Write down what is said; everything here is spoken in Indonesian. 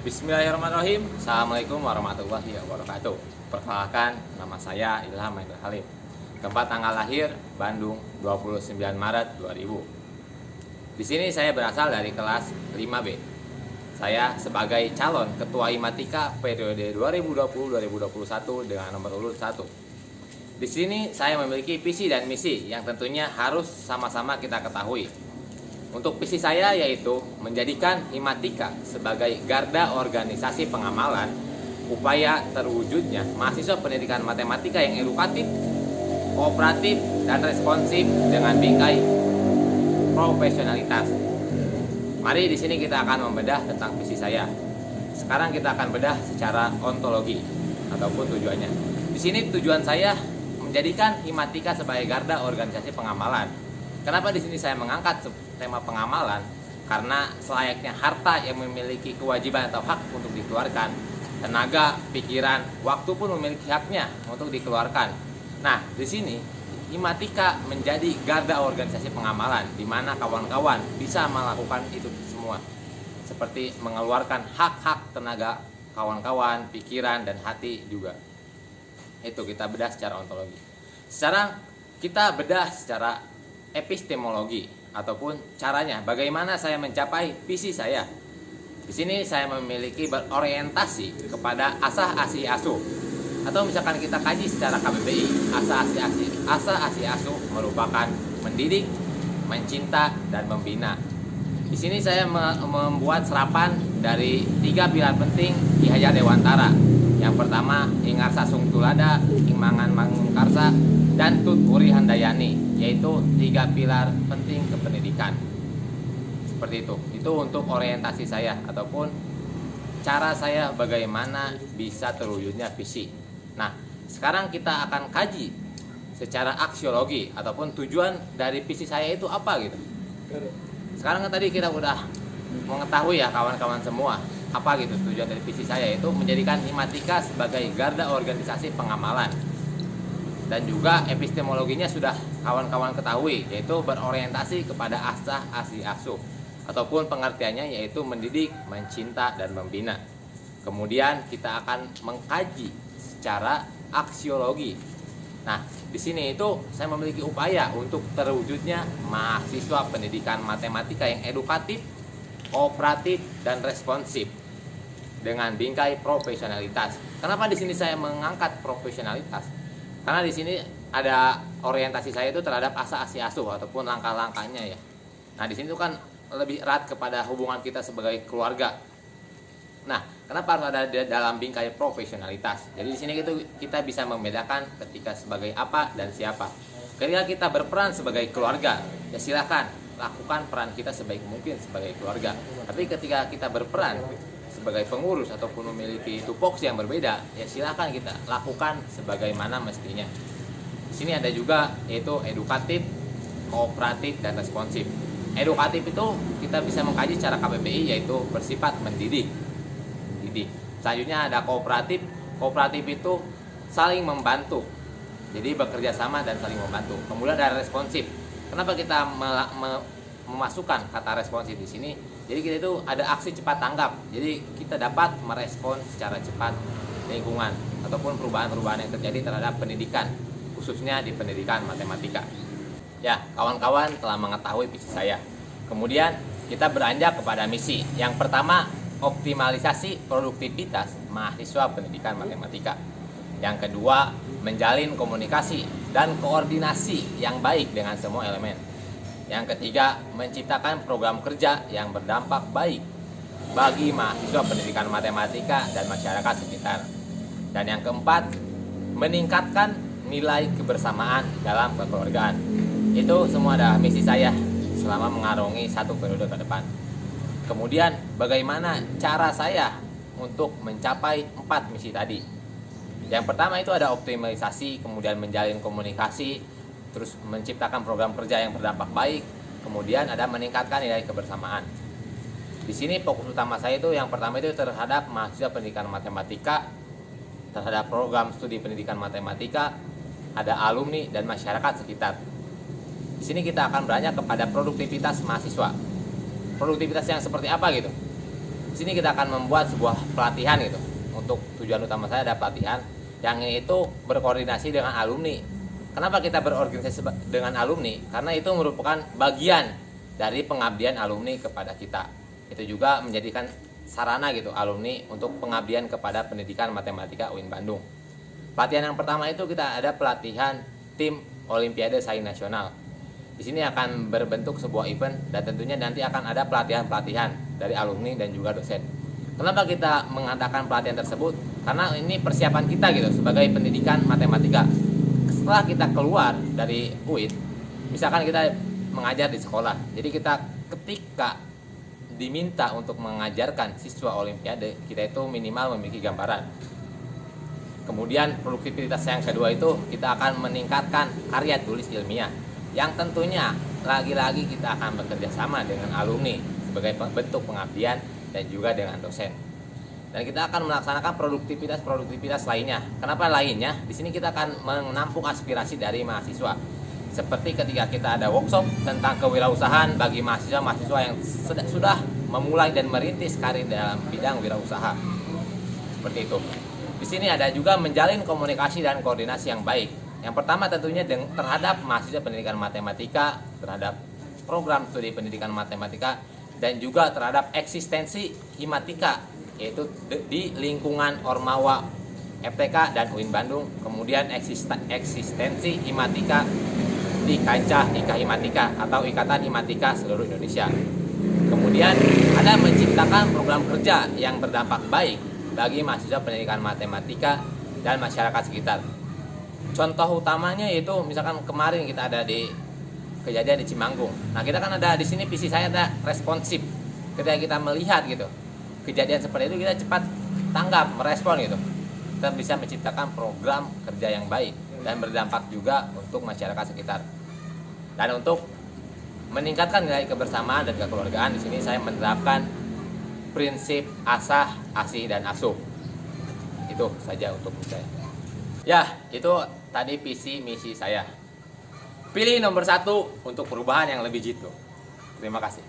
Bismillahirrahmanirrahim. Assalamualaikum warahmatullahi wabarakatuh. Perkenalkan, nama saya Ilham Michael Halim. Tempat tanggal lahir Bandung 29 Maret 2000. Di sini saya berasal dari kelas 5B. Saya sebagai calon ketua Himatika periode 2020-2021 dengan nomor urut 1. Di sini saya memiliki visi dan misi yang tentunya harus sama-sama kita ketahui. Untuk visi saya yaitu menjadikan Himatika sebagai garda organisasi pengamalan upaya terwujudnya mahasiswa pendidikan matematika yang edukatif, kooperatif, dan responsif dengan bingkai profesionalitas. Mari di sini kita akan membedah tentang visi saya. Sekarang kita akan bedah secara ontologi ataupun tujuannya. Di sini tujuan saya menjadikan Himatika sebagai garda organisasi pengamalan. Kenapa di sini saya mengangkat tema pengamalan? Karena selayaknya harta yang memiliki kewajiban atau hak untuk dikeluarkan, tenaga, pikiran, waktu pun memiliki haknya untuk dikeluarkan. Nah, di sini Himatika menjadi garda organisasi pengamalan di mana kawan-kawan bisa melakukan itu semua. Seperti mengeluarkan hak-hak tenaga kawan-kawan, pikiran, dan hati juga. Itu kita bedah secara ontologi. Sekarang kita bedah secara epistemologi ataupun caranya bagaimana saya mencapai visi saya. Di sini saya memiliki berorientasi kepada asah asi asuh, atau misalkan kita kaji secara KBBI, asah asi asuh merupakan mendidik, mencinta, dan membina. Di sini saya membuat serapan dari 3 pilar penting Ki Hajar Dewantara. Yang pertama Ingarsa Sung Tulada, Imangan Mangun Karsa, dan Tut Uri Handayani, yaitu 3 pilar penting kependidikan. Seperti itu. Itu untuk orientasi saya ataupun cara saya bagaimana bisa terwujudnya visi. Nah, sekarang kita akan kaji secara aksiologi ataupun tujuan dari visi saya itu apa gitu. Sekarang kan tadi kita udah mengetahui ya kawan-kawan semua apa gitu tujuan dari visi saya, itu menjadikan Himatika sebagai garda organisasi pengamalan. Dan juga epistemologinya sudah kawan-kawan ketahui, yaitu berorientasi kepada asah asi asuh ataupun pengertiannya yaitu mendidik, mencinta, dan membina. Kemudian kita akan mengkaji secara aksiologi. Nah, di sini itu saya memiliki upaya untuk terwujudnya mahasiswa pendidikan matematika yang edukatif, kooperatif, dan responsif dengan bingkai profesionalitas. Kenapa di sini saya mengangkat profesionalitas? Karena di sini ada orientasi saya itu terhadap asah asi asuh ataupun langkah-langkahnya ya. Nah, di sini itu kan lebih erat kepada hubungan kita sebagai keluarga. Nah, kenapa harus ada dalam bingkai profesionalitas? Jadi di sini kita bisa membedakan ketika sebagai apa dan siapa. Ketika kita berperan sebagai keluarga, ya silakan lakukan peran kita sebaik mungkin sebagai keluarga. Tapi ketika kita berperan sebagai pengurus ataupun memiliki tupoksi yang berbeda, ya silakan kita lakukan sebagaimana mestinya. Di sini ada juga yaitu edukatif, kooperatif, dan responsif. Edukatif itu kita bisa mengkaji secara KBBI yaitu bersifat mendidik. Selanjutnya ada kooperatif. Kooperatif itu saling membantu. Jadi bekerja sama dan saling membantu. Kemudian ada responsif. Kenapa kita memasukkan kata responsif di sini? Jadi kita itu ada aksi cepat tanggap. Jadi kita dapat merespon secara cepat lingkungan ataupun perubahan-perubahan yang terjadi terhadap pendidikan, khususnya di pendidikan matematika. Ya, kawan-kawan telah mengetahui visi saya. Kemudian kita beranjak kepada misi. Yang pertama, optimalisasi produktivitas mahasiswa pendidikan matematika. Yang kedua, menjalin komunikasi dan koordinasi yang baik dengan semua elemen. Yang ketiga, menciptakan program kerja yang berdampak baik bagi mahasiswa pendidikan matematika dan masyarakat sekitar. Dan yang keempat, meningkatkan nilai kebersamaan dalam kekeluargaan. Itu semua adalah misi saya selama mengarungi 1 periode ke depan. Kemudian, bagaimana cara saya untuk mencapai 4 misi tadi? Yang pertama itu ada optimalisasi, kemudian menjalin komunikasi, terus menciptakan program kerja yang berdampak baik, kemudian ada meningkatkan nilai kebersamaan. Di sini fokus utama saya itu yang pertama itu terhadap mahasiswa pendidikan matematika, terhadap program studi pendidikan matematika, ada alumni dan masyarakat sekitar. Di sini kita akan beranjak kepada produktivitas mahasiswa. Produktivitas yang seperti apa gitu? Di sini kita akan membuat sebuah pelatihan gitu. Untuk tujuan utama saya ada pelatihan yang itu berkoordinasi dengan alumni. Kenapa kita berorganisasi dengan alumni? Karena itu merupakan bagian dari pengabdian alumni kepada kita. Itu juga menjadikan sarana gitu alumni untuk pengabdian kepada pendidikan matematika UIN Bandung. Pelatihan yang pertama itu kita ada pelatihan tim Olimpiade Sains Nasional. Di sini akan berbentuk sebuah event dan tentunya nanti akan ada pelatihan-pelatihan dari alumni dan juga dosen. Kenapa kita mengadakan pelatihan tersebut? Karena ini persiapan kita gitu sebagai pendidikan matematika. Setelah kita keluar dari UIN, misalkan kita mengajar di sekolah, jadi kita ketika diminta untuk mengajarkan siswa Olimpiade, kita itu minimal memiliki gambaran. Kemudian produktivitas yang kedua itu kita akan meningkatkan karya tulis ilmiah, yang tentunya lagi-lagi kita akan bekerja sama dengan alumni sebagai bentuk pengabdian dan juga dengan dosen. Dan kita akan melaksanakan produktivitas lainnya. Kenapa lainnya? Di sini kita akan menampung aspirasi dari mahasiswa. Seperti ketika kita ada workshop tentang kewirausahaan bagi mahasiswa-mahasiswa yang sudah memulai dan merintis karir dalam bidang wirausaha. Seperti itu. Di sini ada juga menjalin komunikasi dan koordinasi yang baik. Yang pertama tentunya terhadap mahasiswa pendidikan matematika, terhadap program studi pendidikan matematika, dan juga terhadap eksistensi himatika, yaitu di lingkungan Ormawa FTK dan UIN Bandung. Kemudian eksistensi himatika di kancah IKA Himatika atau Ikatan Himatika seluruh Indonesia. Kemudian ada menciptakan program kerja yang berdampak baik bagi mahasiswa pendidikan matematika dan masyarakat sekitar. Contoh utamanya yaitu misalkan kemarin kita ada di kejadian di Cimanggung. Nah, kita kan ada di sini visi saya ada responsif. Ketika kita melihat gitu kejadian seperti itu, kita cepat tanggap, merespon gitu. Kita bisa menciptakan program kerja yang baik dan berdampak juga untuk masyarakat sekitar. Dan untuk meningkatkan nilai kebersamaan dan kekeluargaan, di sini saya menerapkan prinsip asah, asih, dan asuh. Itu saja untuk saya. Ya, itu tadi visi misi saya. Pilih nomor 1 untuk perubahan yang lebih jitu. Terima kasih.